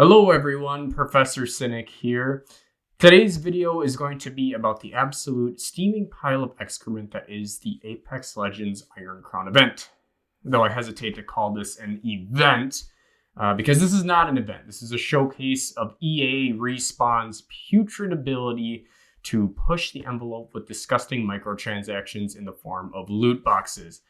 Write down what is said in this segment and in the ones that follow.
Hello everyone, Professor Cynic here. Today's video is going to be about the absolute steaming pile of excrement that is the Apex Legends Iron Crown event. Though I hesitate to call this an event, because this is not an event. This is a showcase of EA Respawn's putrid ability to push the envelope with disgusting microtransactions in the form of loot boxes.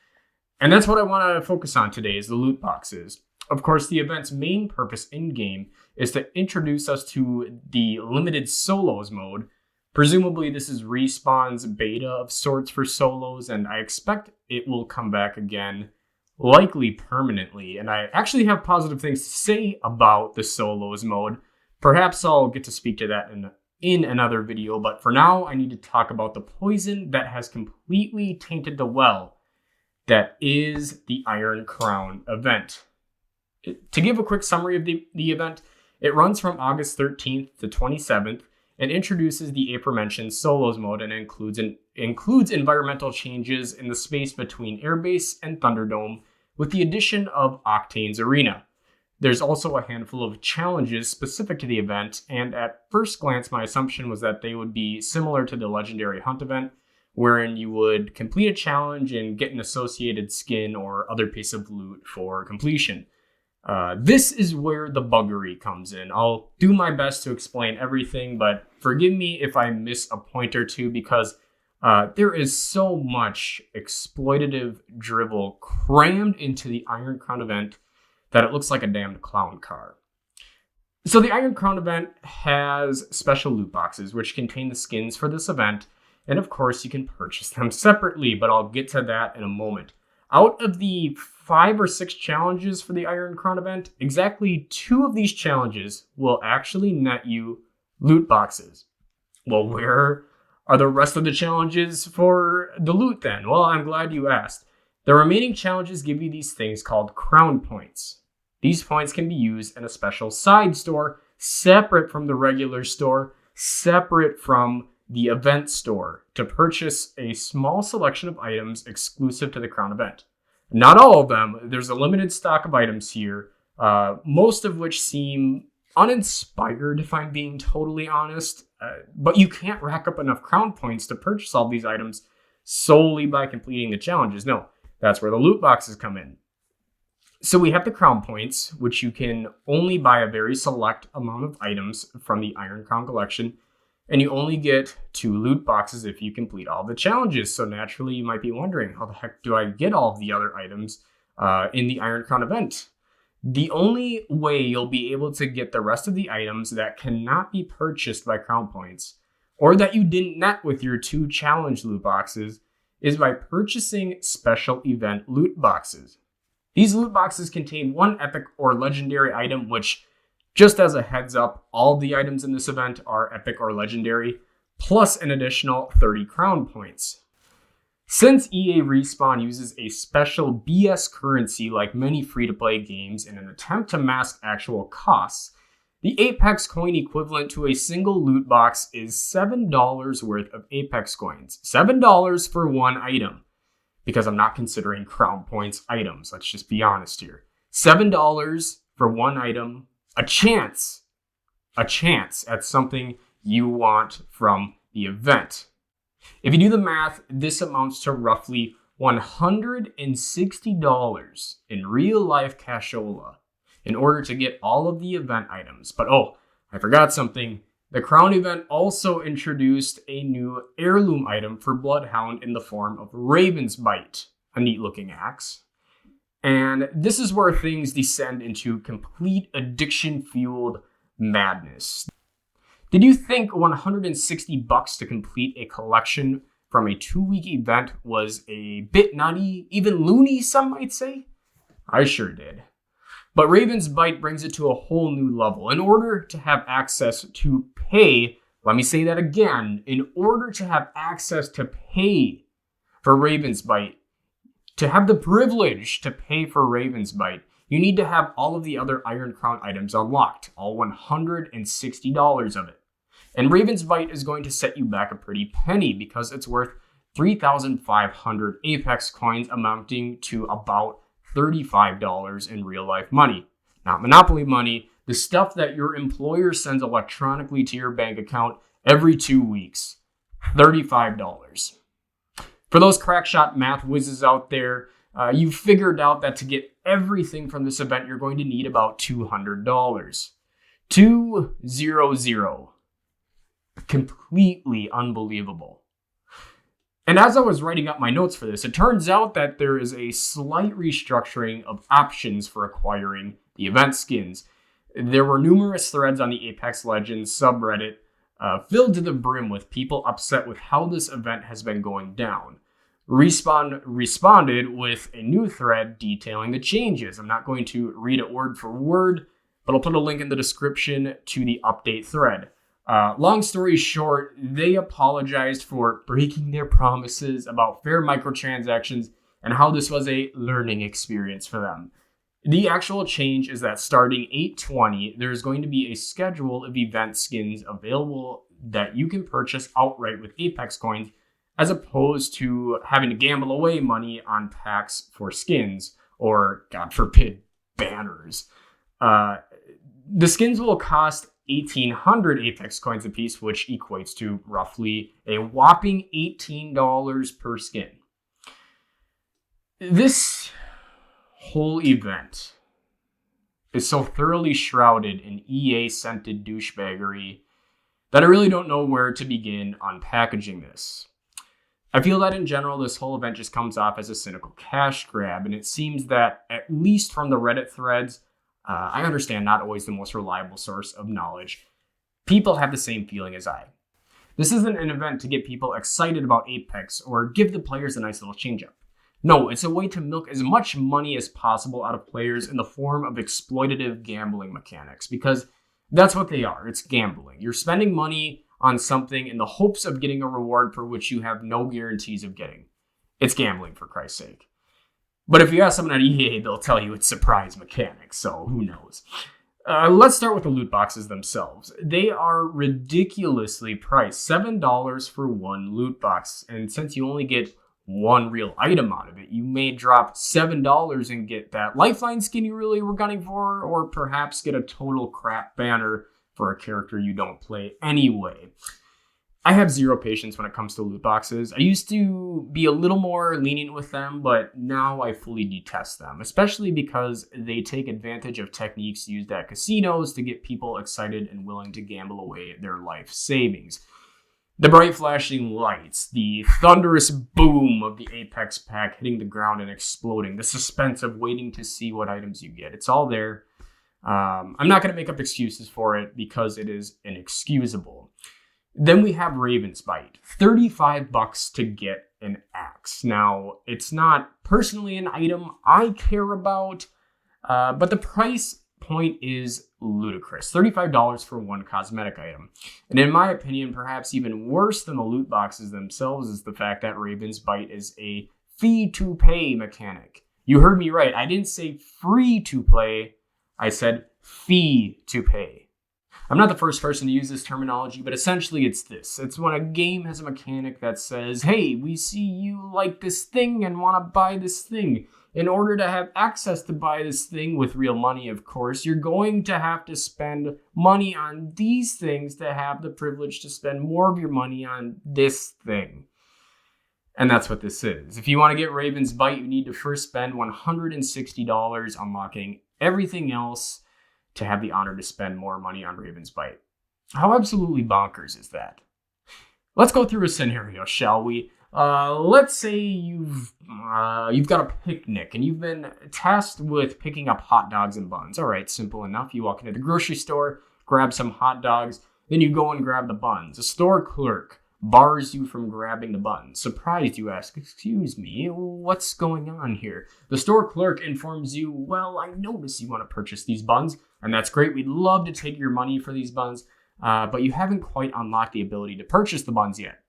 And that's what I want to focus on today, is the loot boxes. Of course, the event's main purpose in-game is to introduce us to the limited solos mode. Presumably, this is Respawn's beta of sorts for solos, and I expect it will come back again, likely permanently. And I actually have positive things to say about the solos mode. Perhaps I'll get to speak to that in another video, but for now, I need to talk about the poison that has completely tainted the well that is the Iron Crown event. To give a quick summary of the event, it runs from August 13th to 27th and introduces the aforementioned solos mode and includes environmental changes in the space between Airbase and Thunderdome with the addition of Octane's Arena. There's also a handful of challenges specific to the event, and at first glance my assumption was that they would be similar to the Legendary Hunt event, wherein you would complete a challenge and get an associated skin or other piece of loot for completion. This is where the buggery comes in. I'll do my best to explain everything, but forgive me if I miss a point or two because there is so much exploitative drivel crammed into the Iron Crown event that it looks like a damned clown car. So the Iron Crown event has special loot boxes which contain the skins for this event, and of course you can purchase them separately, but I'll get to that in a moment. Out of the 5 or 6 challenges for the Iron Crown event, exactly 2 of these challenges will actually net you loot boxes. Well, where are the rest of the challenges for the loot then? Well, I'm glad you asked. The remaining challenges give you these things called crown points. These points can be used in a special side store, separate from the regular store, separate from the event store, to purchase a small selection of items exclusive to the Crown event. Not all of them. There's a limited stock of items here, most of which seem uninspired, if I'm being totally honest. But you can't rack up enough Crown points to purchase all these items solely by completing the challenges. No, that's where the loot boxes come in. So we have the Crown points, which you can only buy a very select amount of items from the Iron Crown collection. And you only get 2 loot boxes if you complete all the challenges. So naturally, you might be wondering, how the heck do I get all of the other items in the Iron Crown event? The only way you'll be able to get the rest of the items that cannot be purchased by Crown points, or that you didn't net with your 2 challenge loot boxes, is by purchasing special event loot boxes. These loot boxes contain 1 epic or legendary item, which, just as a heads up, all the items in this event are epic or legendary, plus an additional 30 crown points. Since EA Respawn uses a special BS currency like many free-to-play games in an attempt to mask actual costs, the Apex coin equivalent to a single loot box is $7 worth of Apex coins. $7 for 1 item, because I'm not considering crown points items. Let's just be honest here. $7 for 1 item. A chance at something you want from the event. If you do the math, this amounts to roughly $160 in real life cashola in order to get all of the event items. But oh, I forgot something. The Crown event also introduced a new heirloom item for Bloodhound in the form of Raven's Bite, a neat looking axe. And this is where things descend into complete addiction-fueled madness. Did you think $160 to complete a collection from a 2-week event was a bit nutty, even loony, some might say? I sure did. But Raven's Bite brings it to a whole new level. In order to have access to pay, let me say that again, in order to have access to pay for Raven's Bite, to have the privilege to pay for Raven's Bite, you need to have all of the other Iron Crown items unlocked, all $160 of it. And Raven's Bite is going to set you back a pretty penny because it's worth 3,500 Apex coins, amounting to about $35 in real life money. Not Monopoly money. The stuff that your employer sends electronically to your bank account every 2 weeks. $35. For those crackshot math whizzes out there, you figured out that to get everything from this event, you're going to need about $200. 200. Completely unbelievable. And as I was writing up my notes for this, it turns out that there is a slight restructuring of options for acquiring the event skins. There were numerous threads on the Apex Legends subreddit filled to the brim with people upset with how this event has been going down. Respawn responded with a new thread detailing the changes. I'm not going to read it word for word, but I'll put a link in the description to the update thread. Long story short, they apologized for breaking their promises about fair microtransactions and how this was a learning experience for them. The actual change is that starting 8/20, there's going to be a schedule of event skins available that you can purchase outright with Apex coins, as opposed to having to gamble away money on packs for skins or, God forbid, banners. The skins will cost 1,800 Apex coins apiece, which equates to roughly a whopping $18 per skin. This whole event is so thoroughly shrouded in EA-scented douchebaggery that I really don't know where to begin unpackaging this. I feel that in general, this whole event just comes off as a cynical cash grab, and it seems that, at least from the Reddit threads, I understand not always the most reliable source of knowledge, people have the same feeling as I. This isn't an event to get people excited about Apex or give the players a nice little change-up. No, it's a way to milk as much money as possible out of players in the form of exploitative gambling mechanics, because that's what they are. It's gambling. You're spending money on something in the hopes of getting a reward for which you have no guarantees of getting. It's gambling, for Christ's sake. But if you ask someone at EA, they'll tell you it's surprise mechanics, so who knows. Let's start with the loot boxes themselves. They are ridiculously priced, $7 for one loot box, and since you only get one real item out of it, you may drop $7 and get that lifeline skin you really were gunning for, or perhaps get a total crap banner for a character you don't play anyway. I have zero patience when it comes to loot boxes. I used to be a little more lenient with them, but now I fully detest them, especially because they take advantage of techniques used at casinos to get people excited and willing to gamble away their life savings. The bright flashing lights, the thunderous boom of the Apex pack hitting the ground and exploding, the suspense of waiting to see what items you get. It's all there. I'm not going to make up excuses for it because it is inexcusable. Then we have Raven's Bite, $35 to get an axe. Now, it's not personally an item I care about, but the price point is ludicrous. $35 for one cosmetic item. And in my opinion, perhaps even worse than the loot boxes themselves is the fact that Raven's Bite is a fee-to-pay mechanic. You heard me right. I didn't say free to play. I said fee to pay. I'm not the first person to use this terminology, but essentially it's this. It's when a game has a mechanic that says, hey, we see you like this thing and want to buy this thing. In order to have access to buy this thing with real money, of course, you're going to have to spend money on these things to have the privilege to spend more of your money on this thing. And that's what this is. If you want to get Raven's Bite, you need to first spend $160 unlocking everything else to have the honor to spend more money on Raven's Bite. How absolutely bonkers is that? Let's go through a scenario, shall we? Let's say you've got a picnic and you've been tasked with picking up hot dogs and buns. All right, simple enough. You walk into the grocery store, grab some hot dogs, then you go and grab the buns. A store clerk bars you from grabbing the buns. Surprised, you ask, excuse me, what's going on here? The store clerk informs you, well, I notice you want to purchase these buns, and that's great. We'd love to take your money for these buns, but you haven't quite unlocked the ability to purchase the buns yet.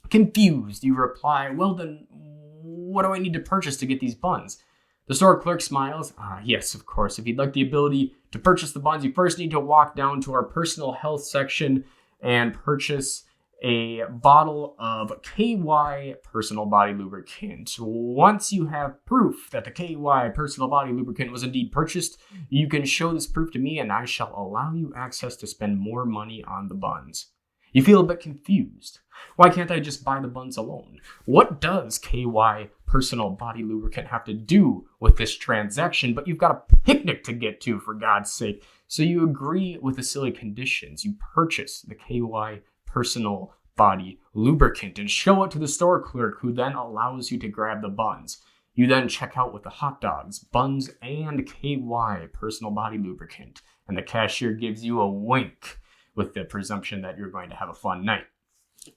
Confused, you reply, well then, what do I need to purchase to get these buns? The store clerk smiles. Yes, of course. If you'd like the ability to purchase the buns, you first need to walk down to our personal health section and purchase a bottle of KY personal body lubricant. Once you have proof that the KY personal body lubricant was indeed purchased, you can show this proof to me and I shall allow you access to spend more money on the buns. You feel a bit confused. Why can't I just buy the buns alone? What does KY personal body lubricant have to do with this transaction? But you've got a picnic to get to, for God's sake. So you agree with the silly conditions. You purchase the KY personal body lubricant and show it to the store clerk, who then allows you to grab the buns. You then check out with the hot dogs, buns, and KY personal body lubricant, and the cashier gives you a wink with the presumption that you're going to have a fun night.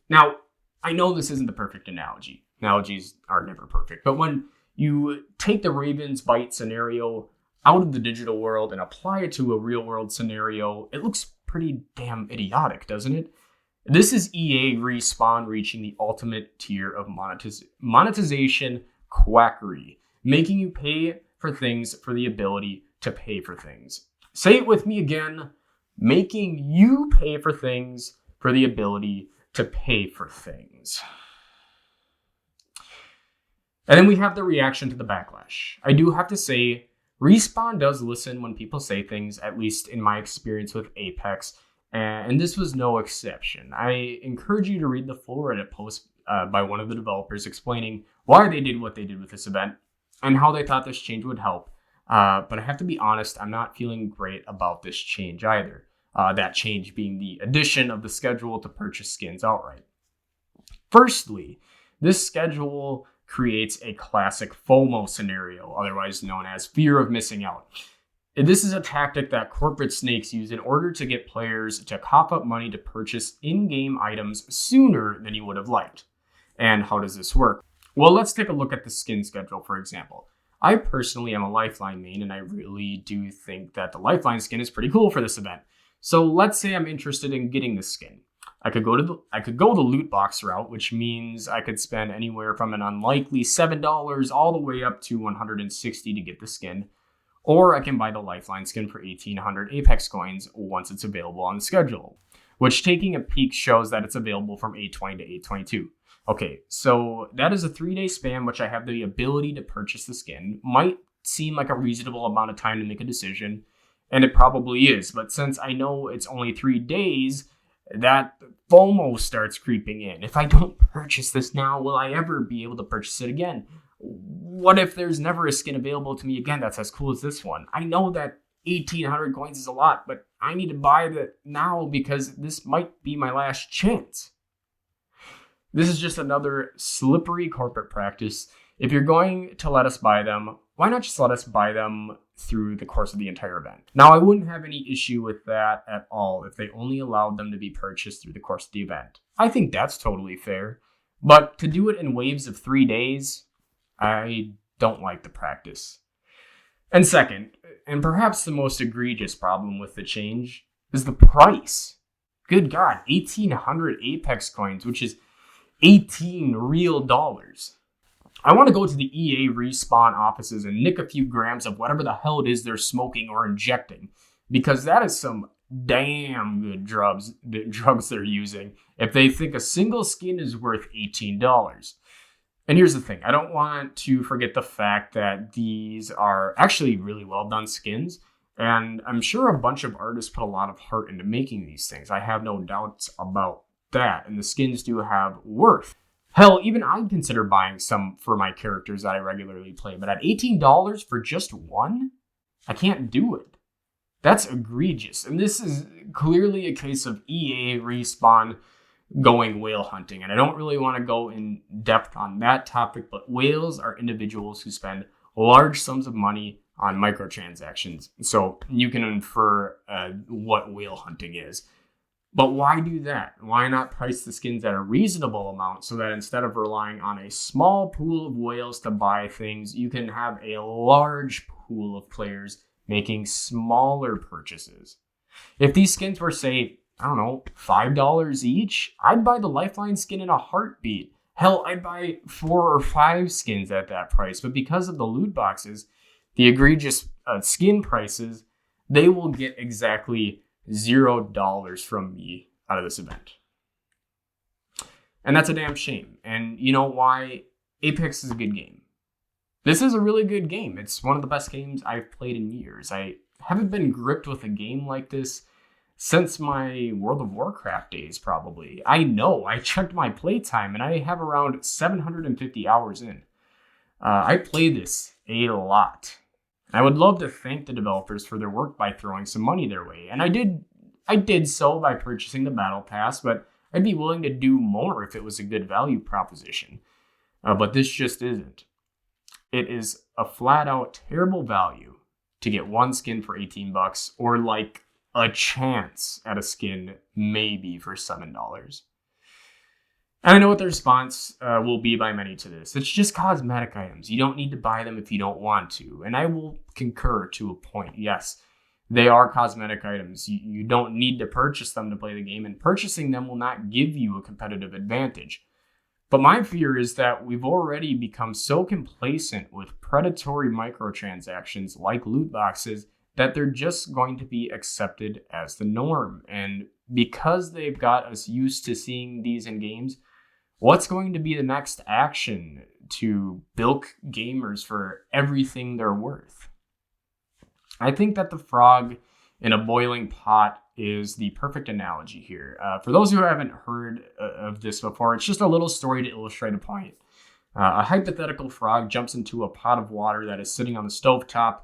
Now, I know this isn't the perfect analogy. Analogies are never perfect, but when you take the Ravens bite scenario out of the digital world and apply it to a real world scenario, it looks pretty damn idiotic, doesn't it? This is EA Respawn reaching the ultimate tier of monetization quackery, making you pay for things for the ability to pay for things. Say it with me again, making you pay for things for the ability to pay for things. And then we have the reaction to the backlash. I do have to say, Respawn does listen when people say things, at least in my experience with Apex, and this was no exception. I encourage you to read the full Reddit post by one of the developers explaining why they did what they did with this event and how they thought this change would help. But I have to be honest, I'm not feeling great about this change either. That change being the addition of the schedule to purchase skins outright. Firstly, this schedule creates a classic FOMO scenario, otherwise known as fear of missing out. This is a tactic that corporate snakes use in order to get players to cough up money to purchase in-game items sooner than you would have liked. And how does this work? Well, let's take a look at the skin schedule, for example. I personally am a Lifeline main, and I really do think that the Lifeline skin is pretty cool for this event. So let's say I'm interested in getting this skin. I could go the loot box route, which means I could spend anywhere from an unlikely $7 all the way up to $160 to get the skin. Or I can buy the Lifeline skin for 1,800 Apex coins once it's available on the schedule, which taking a peek shows that it's available from 820 to 822. Okay, so that is a 3-day span which I have the ability to purchase the skin. Might seem like a reasonable amount of time to make a decision, and it probably is, but since I know it's only 3 days, that FOMO starts creeping in. If I don't purchase this now, will I ever be able to purchase it again? What if there's never a skin available to me again that's as cool as this one? I know that 1,800 coins is a lot, but I need to buy it now because this might be my last chance. This is just another slippery corporate practice. If you're going to let us buy them, why not just let us buy them through the course of the entire event? Now, I wouldn't have any issue with that at all if they only allowed them to be purchased through the course of the event. I think that's totally fair. But to do it in waves of 3 days, I don't like the practice. And second, and perhaps the most egregious problem with the change, is the price. Good God, 1,800 Apex coins, which is 18 real dollars. I want to go to the EA Respawn offices and nick a few grams of whatever the hell it is they're smoking or injecting, because that is some damn good drugs they're using if they think a single skin is worth $18. And here's the thing, I don't want to forget the fact that these are actually really well done skins, and I'm sure a bunch of artists put a lot of heart into making these things. I have no doubts about that, and the skins do have worth. Hell, even I'd consider buying some for my characters that I regularly play, but at $18 for just one? I can't do it. That's egregious, and this is clearly a case of EA Respawn going whale hunting, and I don't really want to go in depth on that topic, but whales are individuals who spend large sums of money on microtransactions, so you can infer what whale hunting is. But why do that? Why not price the skins at a reasonable amount so that instead of relying on a small pool of whales to buy things, you can have a large pool of players making smaller purchases? If these skins were, say, I don't know, $5 each, I'd buy the Lifeline skin in a heartbeat. Hell, I'd buy 4 or 5 skins at that price. But because of the loot boxes, the egregious skin prices, they will get exactly $0 from me out of this event. And that's a damn shame. And you know why? Apex is a good game. This is a really good game. It's one of the best games I've played in years. I haven't been gripped with a game like this since my World of Warcraft days, probably. I know, I checked my playtime and I have around 750 hours in. I play this a lot. I would love to thank the developers for their work by throwing some money their way. And I did so by purchasing the Battle Pass, but I'd be willing to do more if it was a good value proposition. But this just isn't. It is a flat out terrible value to get one skin for $18 or like a chance at a skin maybe for $7. And I know what the response will be by many to this. It's just cosmetic items. You don't need to buy them if you don't want to. And I will concur to a point. Yes, they are cosmetic items. You don't need to purchase them to play the game, and purchasing them will not give you a competitive advantage. But my fear is that we've already become so complacent with predatory microtransactions like loot boxes that they're just going to be accepted as the norm. And because they've got us used to seeing these in games, what's going to be the next action to bilk gamers for everything they're worth? I think that the frog in a boiling pot is the perfect analogy here. For those who haven't heard of this before, it's just a little story to illustrate a point. A hypothetical frog jumps into a pot of water that is sitting on the stovetop.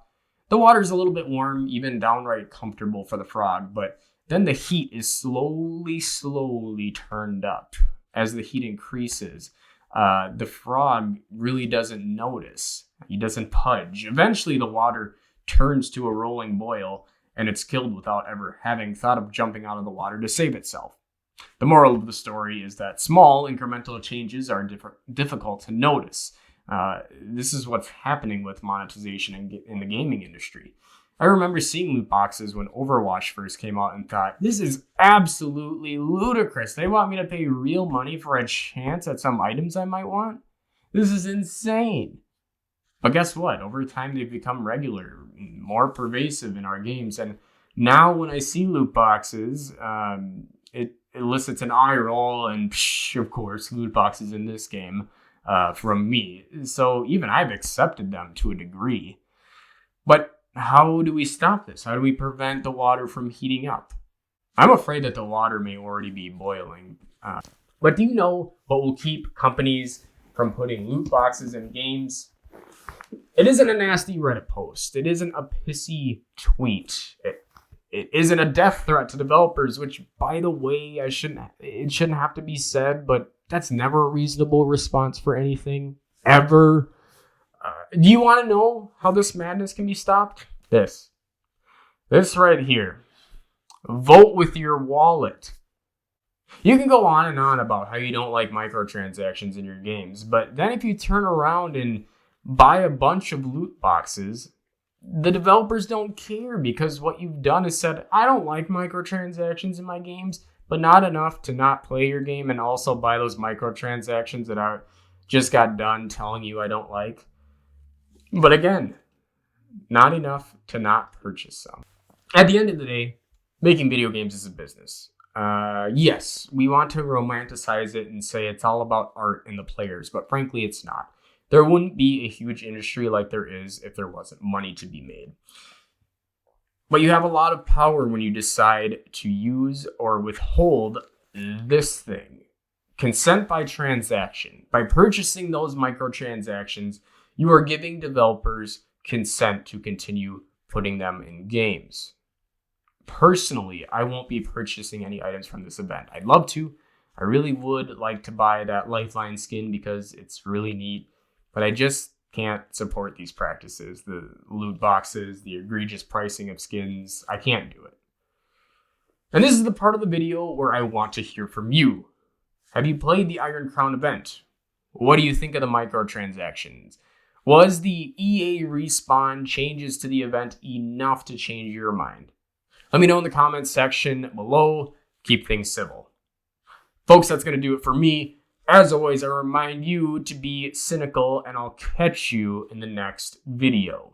The water is a little bit warm, even downright comfortable for the frog, but then the heat is slowly turned up. As the heat increases, the frog really doesn't notice. He doesn't pudge. Eventually, the water turns to a rolling boil, and it's killed without ever having thought of jumping out of the water to save itself. The moral of the story is that small incremental changes are difficult to notice. This is what's happening with monetization in the gaming industry. I remember seeing loot boxes when Overwatch first came out and thought, this is absolutely ludicrous. They want me to pay real money for a chance at some items I might want? This is insane. But guess what? Over time, they've become regular, more pervasive in our games. And now when I see loot boxes, it elicits an eye roll and, of course, loot boxes in this game from me. So even I've accepted them to a degree. But how do we stop this? How do we prevent the water from heating up? I'm afraid that the water may already be boiling. But do you know what will keep companies from putting loot boxes in games? It isn't a nasty Reddit post. It isn't a pissy tweet. It isn't a death threat to developers, which, by the way, it shouldn't have to be said, but that's never a reasonable response for anything, ever. Do you want to know how this madness can be stopped? This right here. Vote with your wallet. You can go on and on about how you don't like microtransactions in your games, but then if you turn around and buy a bunch of loot boxes, the developers don't care, because what you've done is said, I don't like microtransactions in my games, but not enough to not play your game and also buy those microtransactions that I just got done telling you I don't like. But again, not enough to not purchase some. At the end of the day, making video games is a business. Yes, we want to romanticize it and say it's all about art and the players, but frankly, it's not. There wouldn't be a huge industry like there is if there wasn't money to be made. But you have a lot of power when you decide to use or withhold this thing. Consent by transaction. By purchasing those microtransactions, you are giving developers consent to continue putting them in games. Personally, I won't be purchasing any items from this event. I'd love to. I really would like to buy that Lifeline skin because it's really neat. But I just can't support these practices. The loot boxes, the egregious pricing of skins. I can't do it. And this is the part of the video where I want to hear from you. Have you played the Iron Crown event? What do you think of the microtransactions? Was the EA respawn changes to the event enough to change your mind? Let me know in the comments section below. Keep things civil. Folks, that's going to do it for me. As always, I remind you to be cynical, and I'll catch you in the next video.